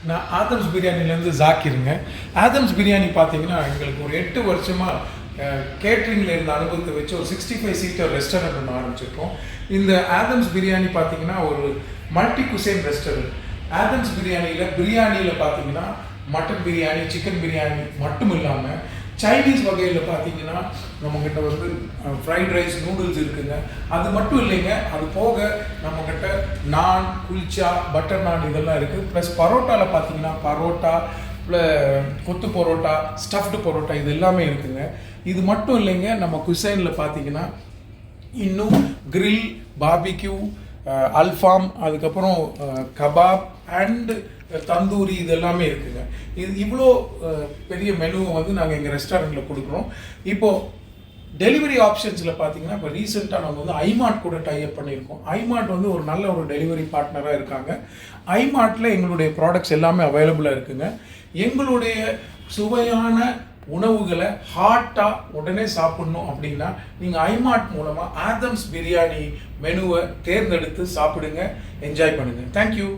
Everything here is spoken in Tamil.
நான் ஆதம்ஸ் பிரியாணிலேருந்து ஜாக்கிருங்க. ஆதம்ஸ் பிரியாணி பார்த்தீங்கன்னா எங்களுக்கு ஒரு 8 வருஷமாக கேட்ரிங்கில் இருந்த அனுபவத்தை வச்சு ஒரு 65 சீட்டர் ரெஸ்டாரண்ட் ஒன்று ஆரம்பிச்சிருக்கோம். இந்த ஆதம்ஸ் பிரியாணி பார்த்தீங்கன்னா ஒரு மல்டி குசைன் ரெஸ்டாரண்ட். ஆதம்ஸ் பிரியாணியில் பார்த்தீங்கன்னா மட்டன் பிரியாணி, சிக்கன் பிரியாணி மட்டும் இல்லாமல் சைனீஸ் வகையில் பார்த்தீங்கன்னா நம்மக்கிட்ட வந்து ஃப்ரைட் ரைஸ், நூடுல்ஸ் இருக்குங்க. அது மட்டும் இல்லைங்க, அது போக நம்மக்கிட்ட நான், குல்ச்சா, பட்டர் நான் இதெல்லாம் இருக்குது. ப்ளஸ் பரோட்டாவில் பார்த்தீங்கன்னா பரோட்டா, கொத்து பரோட்டா, ஸ்டஃப்டு பரோட்டா இது எல்லாமே இருக்குங்க. இது மட்டும் இல்லைங்க, நம்ம குசைனில் பார்த்தீங்கன்னா இன்னும் கிரில், பார்பிக்யூ, அல்ஃபாம், அதுக்கப்புறம் கபாப் அண்ட் தந்தூரி இது எல்லாமே இருக்குங்க. இது இவ்வளோ பெரிய மெனுவை வந்து நாங்கள் எங்கள் ரெஸ்டாரண்ட்டில் கொடுக்குறோம். இப்போது டெலிவரி ஆப்ஷன்ஸில் பார்த்தீங்கன்னா இப்போ ரீசெண்டாக நம்ம வந்து ஐமார்ட் கூட டைப் பண்ணியிருக்கோம். ஐமார்ட் வந்து ஒரு நல்ல ஒரு டெலிவரி பார்ட்னராக இருக்காங்க. ஐமார்ட்டில் எங்களுடைய ப்ராடக்ட்ஸ் எல்லாமே அவைலபிளாக இருக்குங்க. எங்களுடைய சுவையான உணவுகளை ஹாட்டாக உடனே சாப்பிட்ணும் அப்படின்னா நீங்கள் ஐமார்ட் மூலமாக ஆதம்ஸ் பிரியாணி மெனுவை தேர்ந்தெடுத்து சாப்பிடுங்க, என்ஜாய் பண்ணுங்கள். தேங்க்யூ.